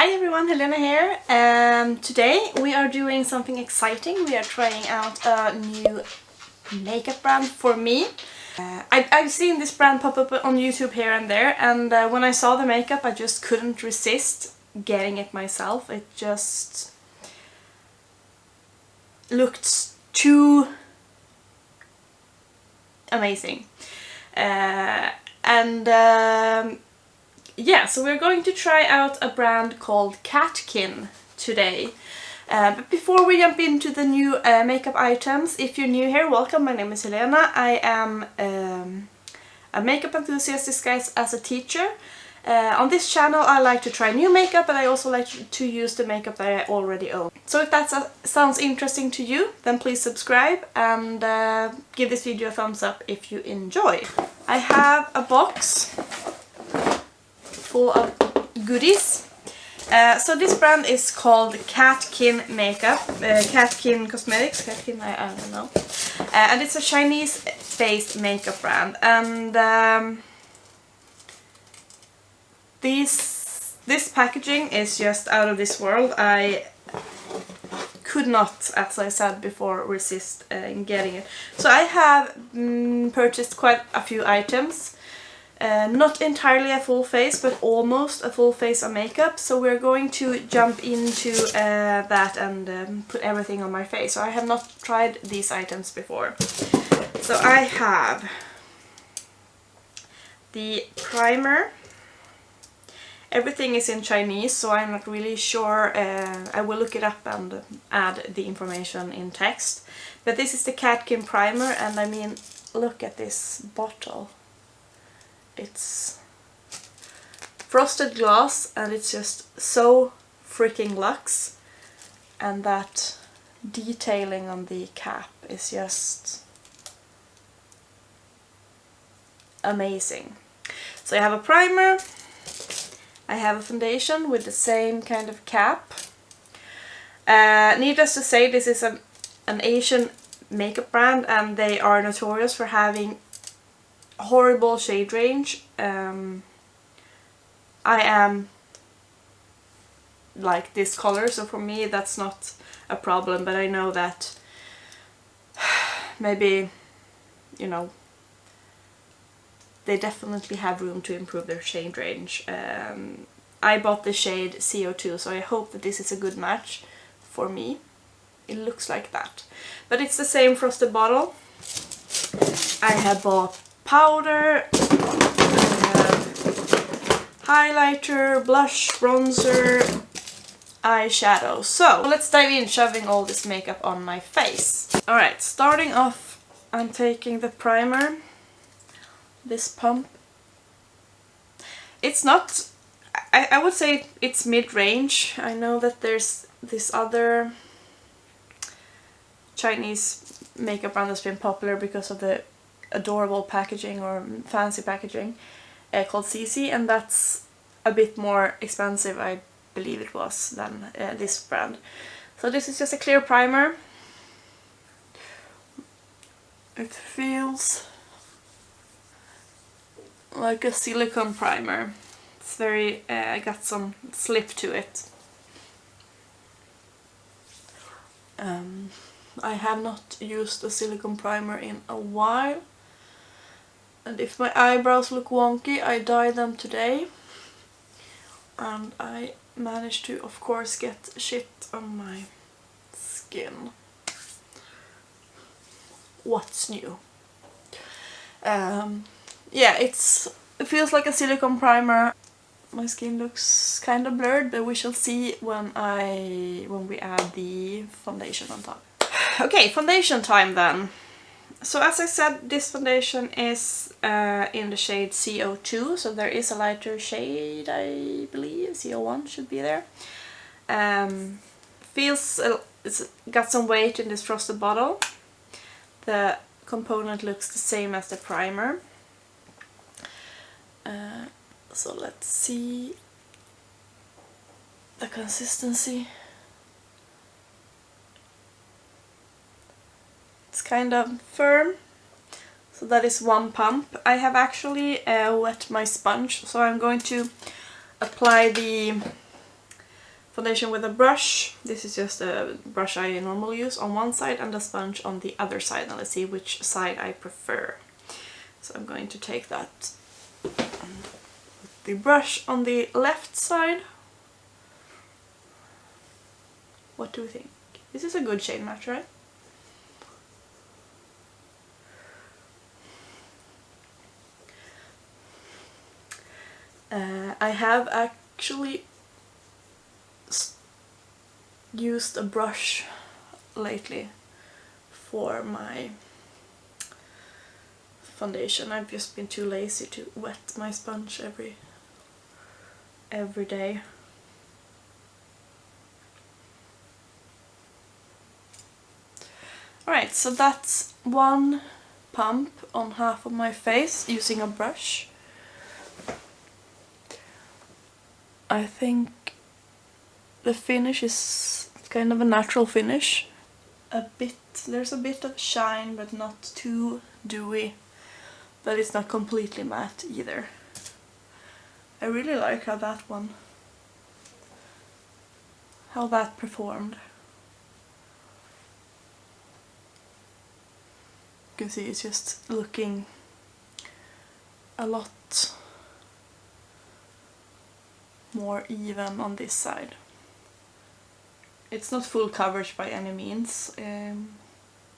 Hi everyone, Helena here. Today we are doing something exciting. We are trying out a new makeup brand for me. I've seen this brand pop up on YouTube here and there, and when I saw the makeup I just couldn't resist getting it myself. It just looked too amazing. Yeah, so we're going to try out a brand called Catkin today. But before we jump into the new makeup items, if you're new here, welcome, my name is Helena. I am a makeup enthusiast disguised as a teacher. On this channel I like to try new makeup, but I also like to use the makeup that I already own. So if that sounds interesting to you, then please subscribe and give this video a thumbs up if you enjoy. I have a box full of goodies. So this brand is called Catkin Makeup, Catkin Cosmetics, Catkin, I don't know. And it's a Chinese-based makeup brand. And this packaging is just out of this world. I could not, as I said before, resist getting it. So I have purchased quite a few items. Not entirely a full face, but almost a full face of makeup. So we're going to jump into that and put everything on my face. So I have not tried these items before. So I have the primer. Everything is in Chinese, so I'm not really sure. I will look it up and add the information in text. But this is the Catkin primer, and I mean, look at this bottle. It's frosted glass and it's just so freaking luxe, and that detailing on the cap is just amazing. So I have a primer, I have a foundation with the same kind of cap. Needless to say, this is an Asian makeup brand, and they are notorious for having horrible shade range. I am like this color, so for me that's not a problem, but I know that maybe, you know, they definitely have room to improve their shade range. I bought the shade CO2, so I hope that this is a good match for me. It looks like that. But it's the same frosted bottle. I have bought powder, highlighter, blush, bronzer, eyeshadow. So let's dive in, shoving all this makeup on my face. Alright, starting off, I'm taking the primer, this pump. It's not, I would say it's mid-range. I know that there's this other Chinese makeup brand that's been popular because of the adorable packaging or fancy packaging, called CC, and that's a bit more expensive, I believe it was, than this brand. So this is just a clear primer. It feels like a silicone primer. It's very, got some slip to it. I have not used a silicone primer in a while. And if my eyebrows look wonky, I dye them today. And I managed to, of course, get shit on my skin. What's new? Yeah, it feels like a silicone primer. My skin looks kind of blurred, but we shall see when we add the foundation on top. Okay, foundation time then. So as I said, this foundation is in the shade CO2, so there is a lighter shade, I believe, C01 should be there. It's got some weight in this frosted bottle. The component looks the same as the primer. So let's see the consistency. It's kind of firm, so that is one pump. I have actually wet my sponge, so I'm going to apply the foundation with a brush. This is just a brush I normally use on one side and a sponge on the other side. Now let's see which side I prefer. So I'm going to take that and put the brush on the left side. What do you think? This is a good shade match, right? I have actually used a brush lately for my foundation. I've just been too lazy to wet my sponge every day. Alright, so that's one pump on half of my face using a brush. I think the finish is kind of a natural finish. There's a bit of shine, but not too dewy. But it's not completely matte either. I really like how that performed. You can see it's just looking a lot more even on this side. It's not full coverage by any means.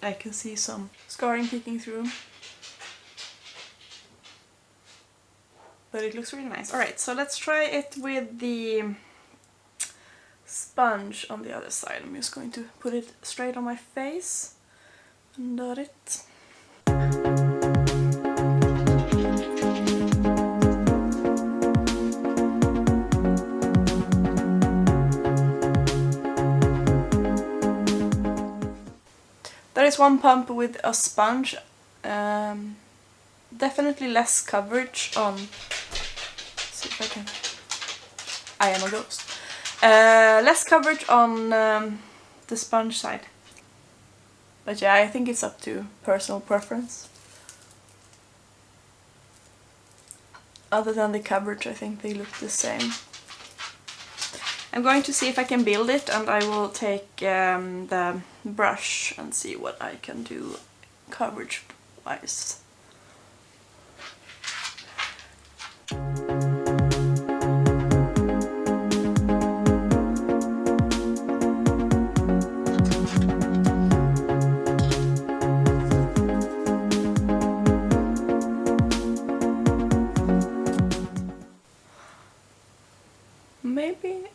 I can see some scarring peeking through. But it looks really nice. Alright, so let's try it with the sponge on the other side. I'm just going to put it straight on my face and dot it. There is one pump with a sponge. Definitely less coverage on. Let's see if I can. I am a ghost. Less coverage on the sponge side. But yeah, I think it's up to personal preference. Other than the coverage, I think they look the same. I'm going to see if I can build it, and I will take the brush and see what I can do coverage wise. Maybe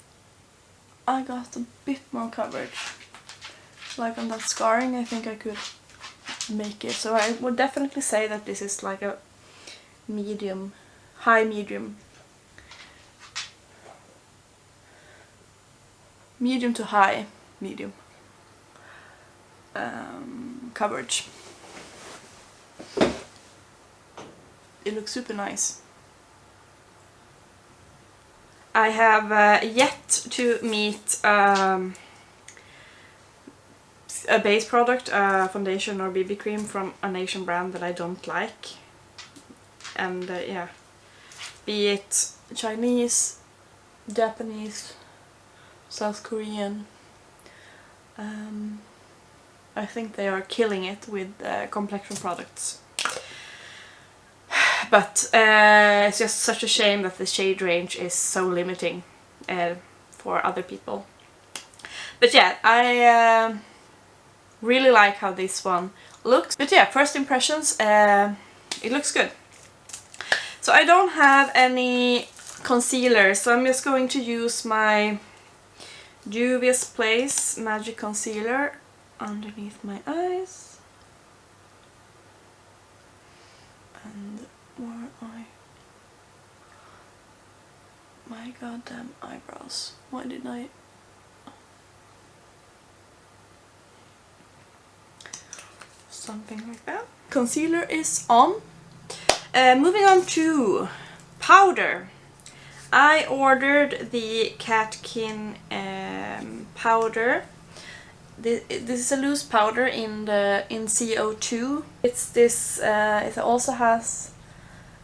I got a bit more coverage. Like on that scarring, I think I could make it. So I would definitely say that this is like a medium, high medium. Medium to high medium coverage. It looks super nice. I have yet to meet a base product, foundation or BB cream from an Asian brand that I don't like. And yeah, be it Chinese, Japanese, South Korean. I think they are killing it with complexion products. But it's just such a shame that the shade range is so limiting for other people. But yeah, I really like how this one looks. But yeah, first impressions, it looks good. So I don't have any concealer, so I'm just going to use my Juvia's Place Magic Concealer underneath my eyes. And where are my goddamn eyebrows? Why did I... Something like that. Concealer is on. Moving on to powder. I ordered the Catkin powder. This is a loose powder in CO2. It's this. It also has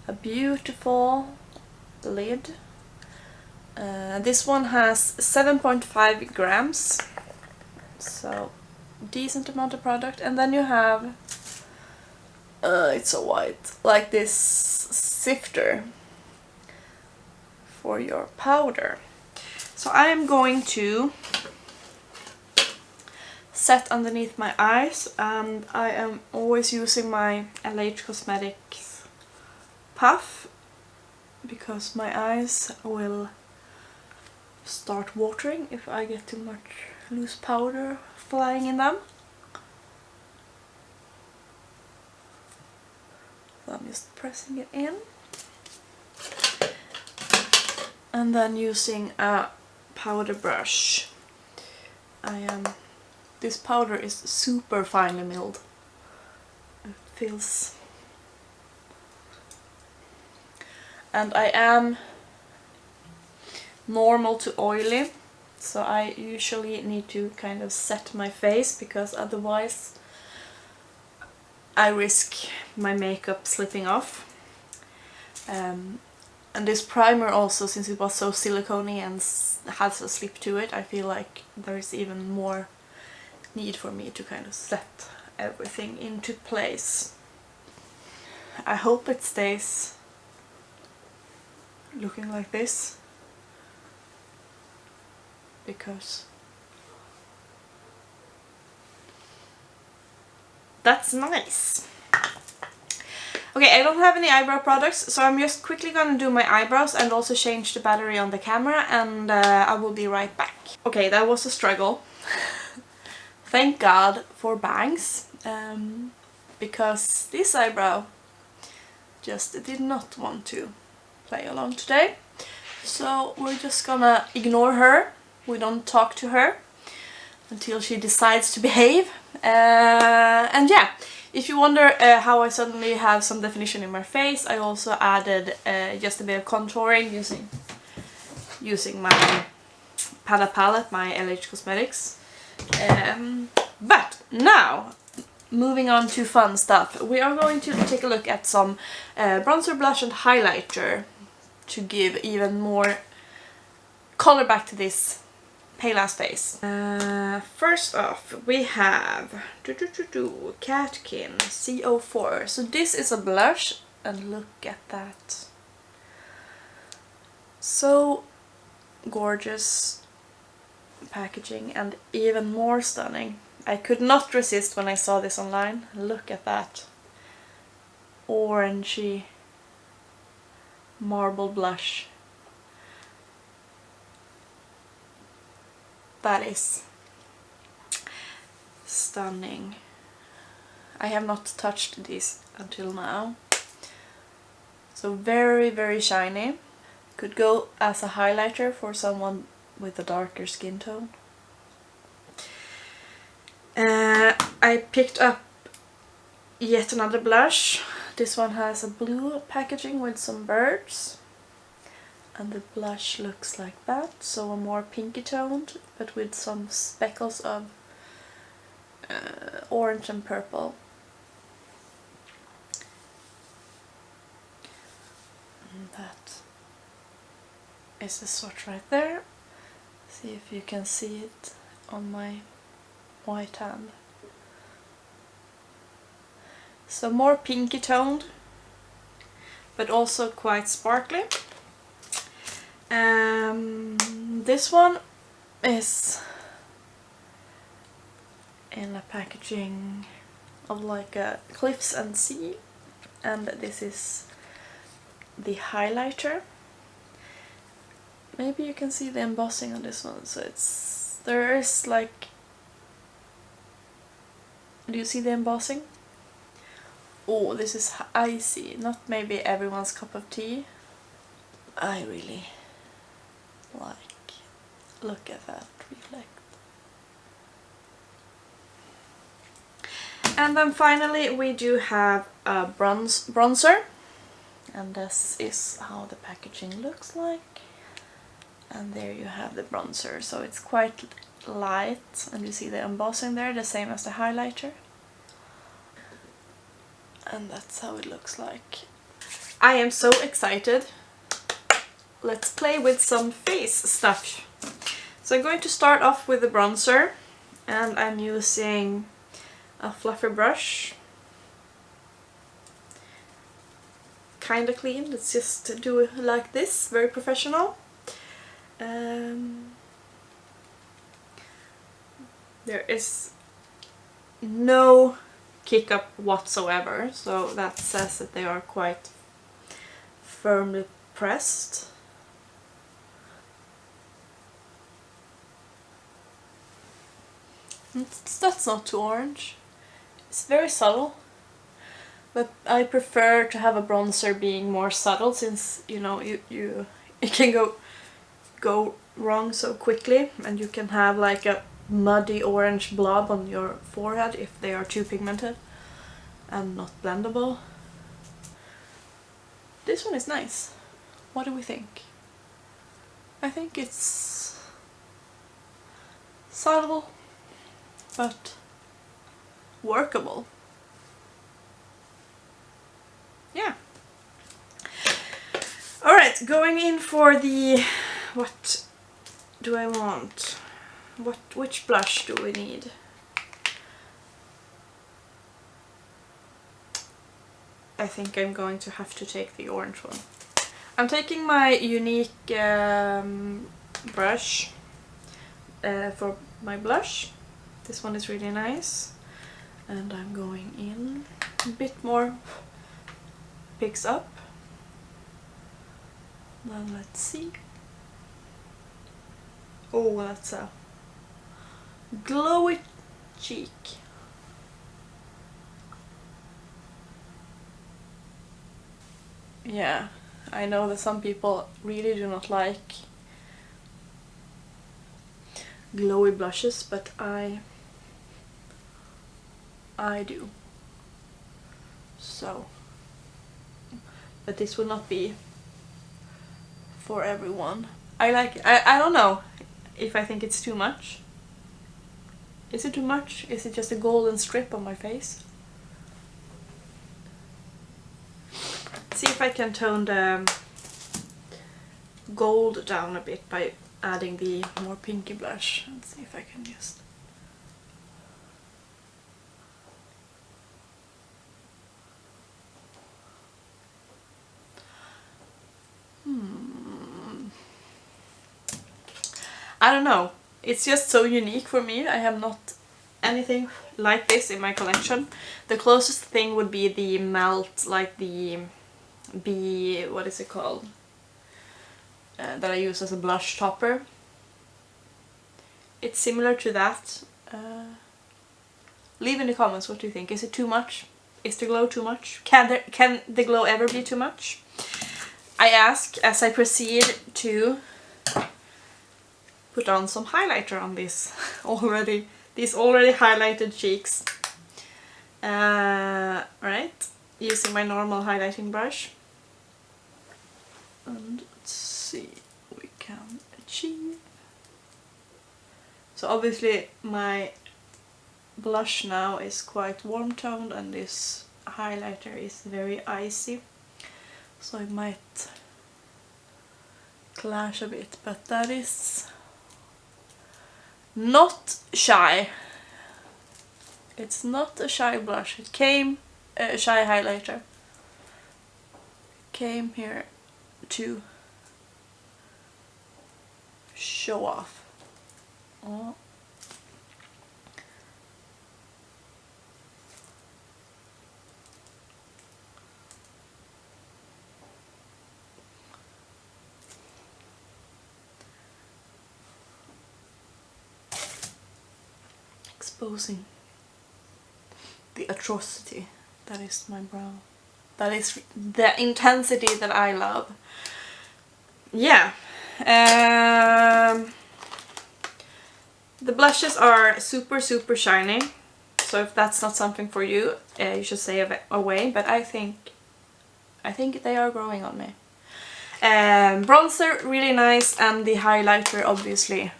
a beautiful lid. This one has 7.5 grams, so decent amount of product. And then you have, it's so white, like this sifter for your powder. So I am going to set underneath my eyes, and I am always using my NYX Cosmetics puff because my eyes will start watering if I get too much loose powder flying in them. So I'm just pressing it in. And then using a powder brush. This powder is super finely milled. It feels... And I am normal to oily, so I usually need to kind of set my face because otherwise I risk my makeup slipping off. And this primer also, since it was so silicone-y and has a slip to it, I feel like there is even more need for me to kind of set everything into place. I hope it stays looking like this, because that's nice. Okay, I don't have any eyebrow products, so I'm just quickly gonna do my eyebrows and also change the battery on the camera, and I will be right back. Okay, that was a struggle. Thank God for bangs, because this eyebrow just did not want to play along today. So we're just gonna ignore her. We don't talk to her until she decides to behave. And yeah, if you wonder how I suddenly have some definition in my face, I also added just a bit of contouring using my palette, my NYX Cosmetics. But now, moving on to fun stuff, we are going to take a look at some bronzer, blush and highlighter to give even more color back to this pale ass face. First off, we have Catkin C04. So this is a blush, and look at that. So gorgeous packaging and even more stunning. I could not resist when I saw this online. Look at that orangey marble blush. That is stunning. I have not touched these until now. So very, very shiny. Could go as a highlighter for someone with a darker skin tone. I picked up yet another blush. This one has a blue packaging with some birds. And the blush looks like that, so a more pinky toned, but with some speckles of orange and purple. And that is the swatch right there. See if you can see it on my white hand. So more pinky toned, but also quite sparkly. This one is in a packaging of like a cliffs and sea, and this is the highlighter. Maybe you can see the embossing on this one, so there is like, do you see the embossing? Oh, this is icy, not maybe everyone's cup of tea. I really like, look at that reflect. And then finally we do have a bronzer, and this is how the packaging looks like. And there you have the bronzer, so it's quite light, and you see the embossing there, the same as the highlighter. And that's how it looks like. I am so excited let's play with some face stuff. So I'm going to start off with the bronzer, and I'm using a fluffy brush. Kinda clean, let's just do it like this, very professional. There is no kick up whatsoever, so that says that they are quite firmly pressed. That's not too orange. It's very subtle, but I prefer to have a bronzer being more subtle, since you know it can go wrong so quickly, and you can have like a muddy orange blob on your forehead if they are too pigmented and not blendable. This one is nice. What do we think? I think it's subtle but workable. Yeah. Alright, going in for the... what do I want? Which blush do we need? I think I'm going to have to take the orange one. I'm taking my unique brush for my blush. This one is really nice. And I'm going in a bit more, picks up. Now let's see. Oh, that's a glowy cheek. Yeah, I know that some people really do not like glowy blushes, but I do. So, but this will not be for everyone. I like it. I don't know if I think it's too much. Is it too much? Is it just a golden strip on my face? See if I can tone the gold down a bit by adding the more pinky blush. Let's see if I can just... I don't know. It's just so unique for me. I have not anything like this in my collection. The closest thing would be the melt, like the what is it called? That I use as a blush topper. It's similar to that. Leave in the comments what do you think. Is it too much? Is the glow too much? Can the glow ever be too much? I ask as I proceed to put on some highlighter on these already highlighted cheeks. Right, using my normal highlighting brush. And let's see what we can achieve. So obviously my blush now is quite warm toned and this highlighter is very icy. So it might clash a bit, but that is not shy. It's not a shy blush. It came a shy highlighter. Came here to show off. Oh. Exposing the atrocity that is my brow. That is the intensity that I love. Yeah. The blushes are super shiny, so if that's not something for you, you should stay away, but I think they are growing on me. Bronzer, really nice, and the highlighter obviously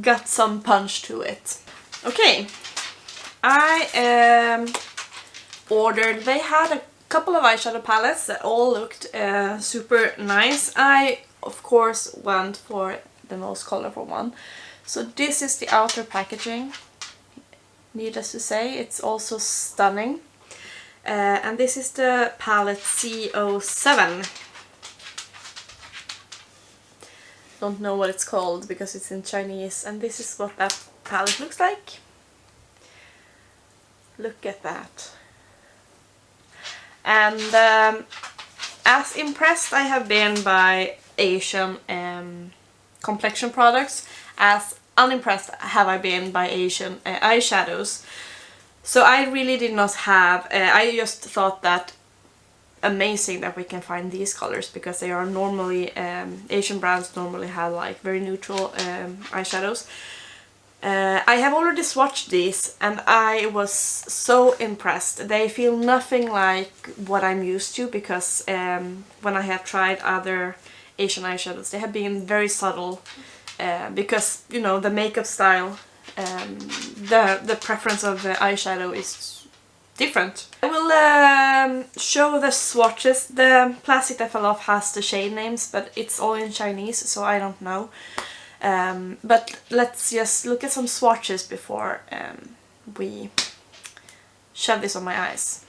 got some punch to it. Okay, I ordered, they had a couple of eyeshadow palettes that all looked super nice. I of course went for the most colorful one. So this is the outer packaging. Needless to say, it's also stunning. And this is the palette C07. Don't know what it's called because it's in Chinese, and this is what that palette looks like. Look at that. And as impressed I have been by Asian complexion products, as unimpressed have I been by Asian eyeshadows. So I really did not have, I just thought that amazing that we can find these colors, because they are normally, Asian brands normally have like very neutral eyeshadows. I have already swatched these and I was so impressed. They feel nothing like what I'm used to, because when I have tried other Asian eyeshadows, they have been very subtle, because, you know, the makeup style, the preference of the eyeshadow is different. I will show the swatches. The plastic that fell off has the shade names, but it's all in Chinese, so I don't know. But let's just look at some swatches before we shove this on my eyes.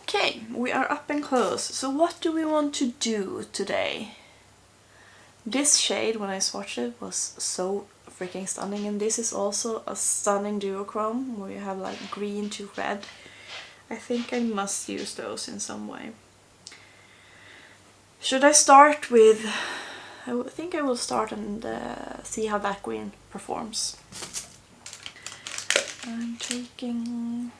Okay, we are up and close. So what do we want to do today? This shade, when I swatched it, was so freaking stunning, and this is also a stunning duochrome where you have like green to red. I think I must use those in some way. Should I start with, I think I will start and see how that green performs. I'm taking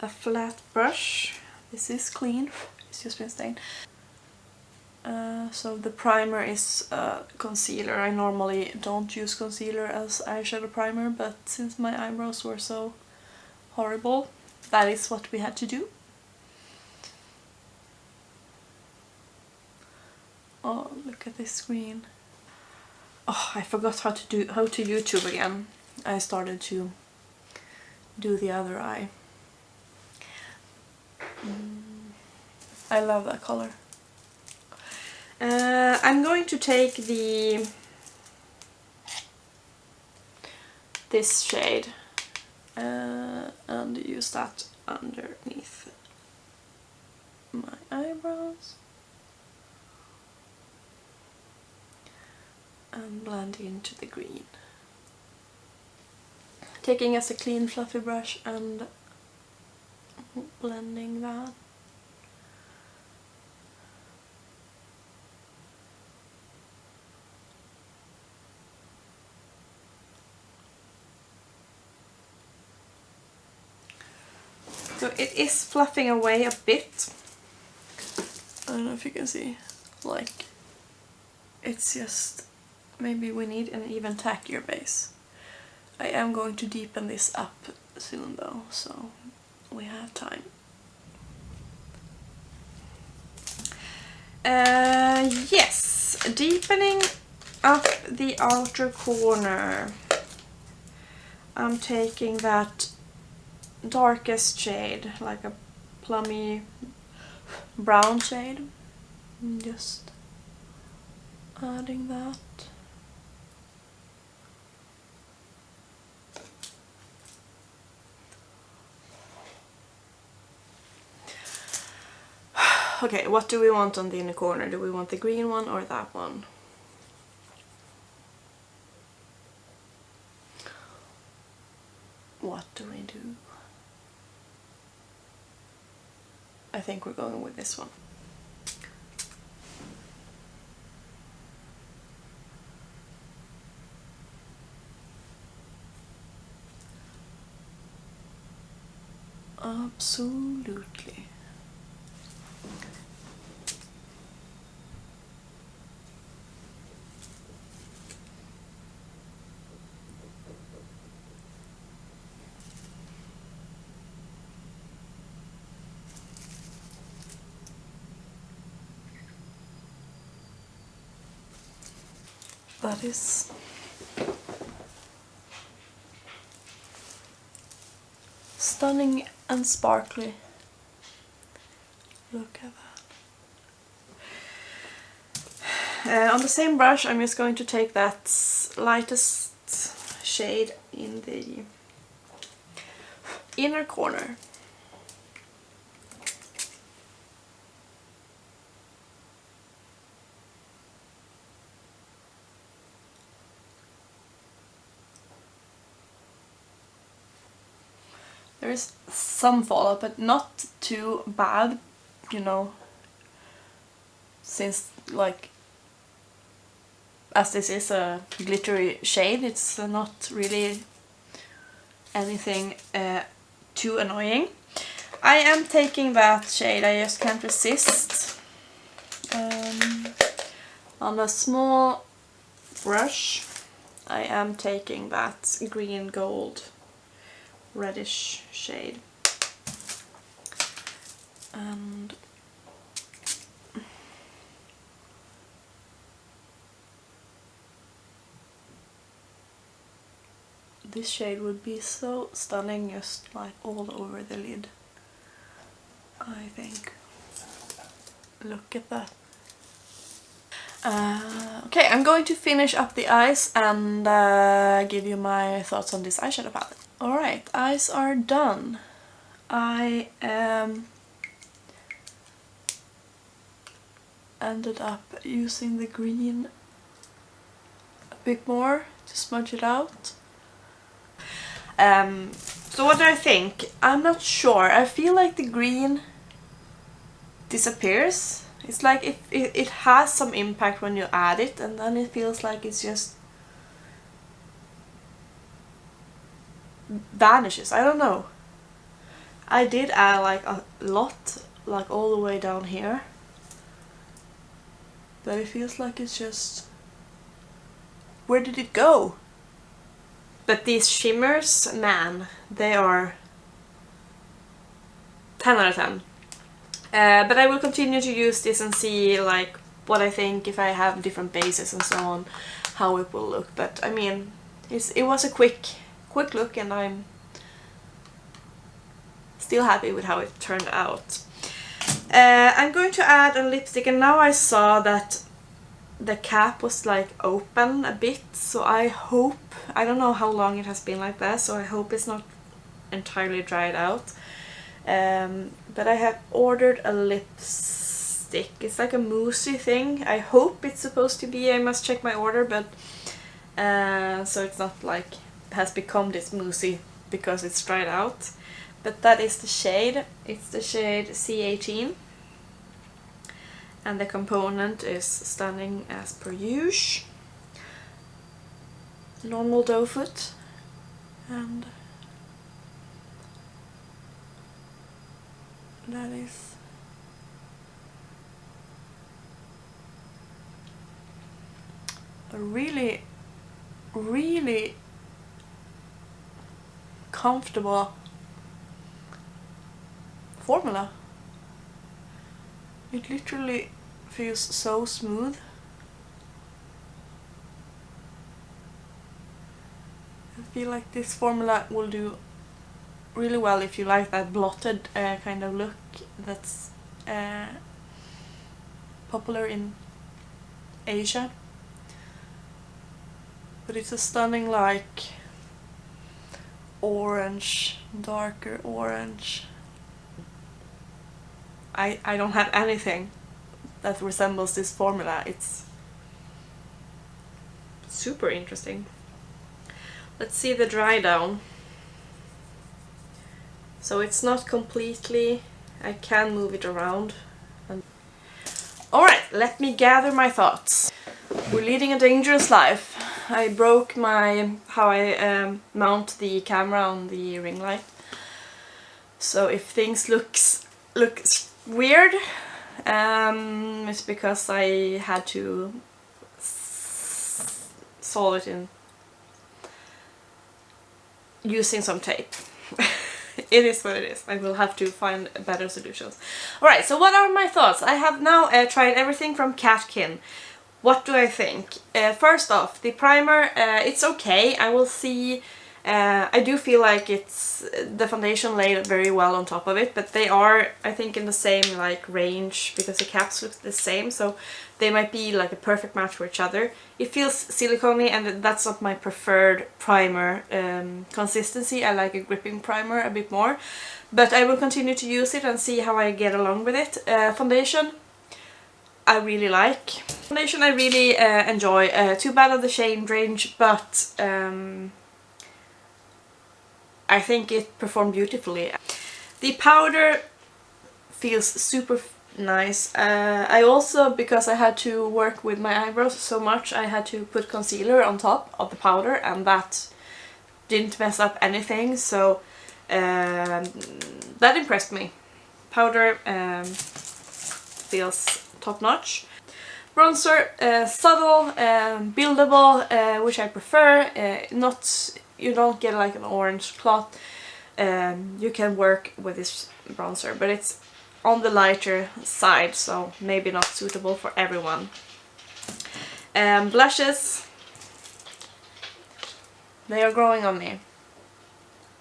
a flat brush. This is clean, it's just been stained. So the primer is concealer. I normally don't use concealer as eyeshadow primer, but since my eyebrows were so horrible, that is what we had to do. Oh, look at this screen. Oh, I forgot how to YouTube again. I started to do the other eye. I love that color. I'm going to take this shade and use that underneath my eyebrows and blend into the green. Taking as a clean fluffy brush and blending that. So it is fluffing away a bit. I don't know if you can see, like, it's just, maybe we need an even tackier base. I am going to deepen this up soon though, so we have time. Yes, deepening up the outer corner. I'm taking that darkest shade, like a plummy brown shade, and just adding that. Okay, what do we want on the inner corner? Do we want the green one or that one? What do we do? I think we're going with this one. Absolutely. that is stunning and sparkly. Look at that. On the same brush, I'm just going to take that lightest shade in the inner corner. There is some fallout, but not too bad, you know, since, like, as this is a glittery shade, it's not really anything too annoying. I am taking that shade, I just can't resist, on a small brush. I am taking that green gold reddish shade, and this shade would be so stunning just like all over the lid, I think. Look at that. Okay, I'm going to finish up the eyes and give you my thoughts on this eyeshadow palette. Alright, eyes are done. I ended up using the green a bit more to smudge it out. So what do I think? I'm not sure. I feel like the green disappears. It's like it has some impact when you add it, and then it feels like it's just vanishes. I don't know. I did add like a lot, like all the way down here, but it feels like it's just... where did it go? But these shimmers, man, they are 10 out of 10. But I will continue to use this and see like what I think, if I have different bases and so on, how it will look. But I mean, it was a quick look, and I'm still happy with how it turned out. I'm going to add a lipstick, and now I saw that the cap was like open a bit, so I hope, I don't know how long it has been like that, so I hope it's not entirely dried out. But I have ordered a lipstick. It's like a moussey thing. I hope it's supposed to be. I must check my order, but so it's not like has become this moussey because it's dried out. But that is the shade. It's the shade C18. And the component is stunning as per usual. Normal doe foot. And that is a really, really comfortable formula. It literally feels so smooth. I feel like this formula will do really well if you like that blotted kind of look that's popular in Asia. But it's a stunning like orange, darker orange. I don't have anything that resembles this formula. It's super interesting. Let's see the dry down. So it's not completely, I can move it around. Alright, let me gather my thoughts. We're leading a dangerous life. I broke how I mount the camera on the ring light. So if things looks weird, it's because I had to solve it in using some tape. It is what it is. I will have to find better solutions. Alright, so what are my thoughts? I have now tried everything from Catkin. what do I think? First off, the primer, it's okay. I will see. I do feel like the foundation laid very well on top of it, but they are, I think, in the same like range because the caps look the same, so they might be like a perfect match for each other. It feels silicone-y, and that's not my preferred primer consistency. I like a gripping primer a bit more, but I will continue to use it and see how I get along with it. Foundation, I really like. Foundation I really enjoy. Too bad on the shade range, but I think it performed beautifully. The powder feels super nice. I also, because I had to work with my eyebrows so much, I had to put concealer on top of the powder, and that didn't mess up anything, so that impressed me. Powder feels top-notch. Bronzer, subtle, buildable, which I prefer. You don't get like an orange cloth. You can work with this bronzer, but it's on the lighter side, so maybe not suitable for everyone. Blushes, they are growing on me.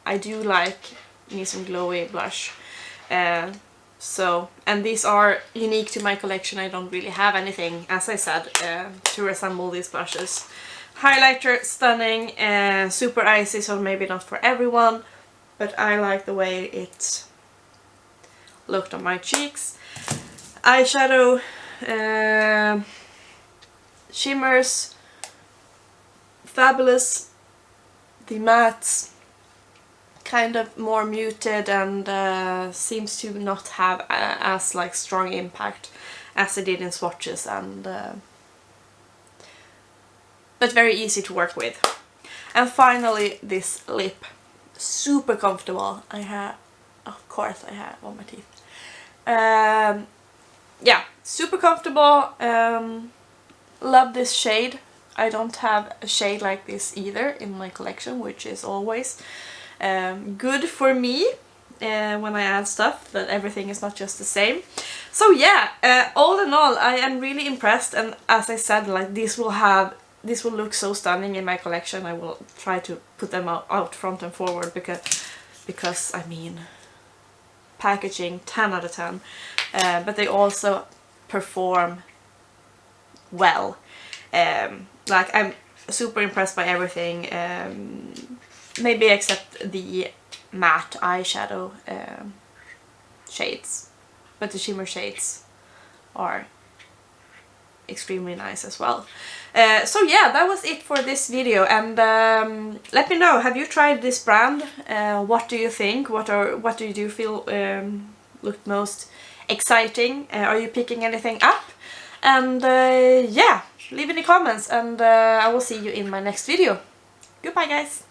I do like me some glowy blush. And these are unique to my collection. I don't really have anything, as I said, to resemble these blushes. Highlighter, stunning, super icy, so maybe not for everyone, but I like the way it looked on my cheeks. Eyeshadow, shimmers, fabulous. The mattes, kind of more muted, and seems to not have as like strong impact as it did in swatches, and but very easy to work with. And finally, this lip, super comfortable. Of course I have on my teeth. Yeah, super comfortable. Love this shade. I don't have a shade like this either in my collection, which is always good for me when I add stuff, that everything is not just the same. So yeah, all in all, I am really impressed, and as I said, like this will look so stunning in my collection. I will try to put them out front and forward, because I mean, packaging 10 out of 10, but they also perform well. Like, I'm super impressed by everything, maybe except the matte eyeshadow shades, but the shimmer shades are extremely nice as well. So yeah, that was it for this video, and let me know, have you tried this brand? What do you think? What do you feel looked most exciting? Are you picking anything up? And yeah, leave any comments, and I will see you in my next video. Goodbye, guys!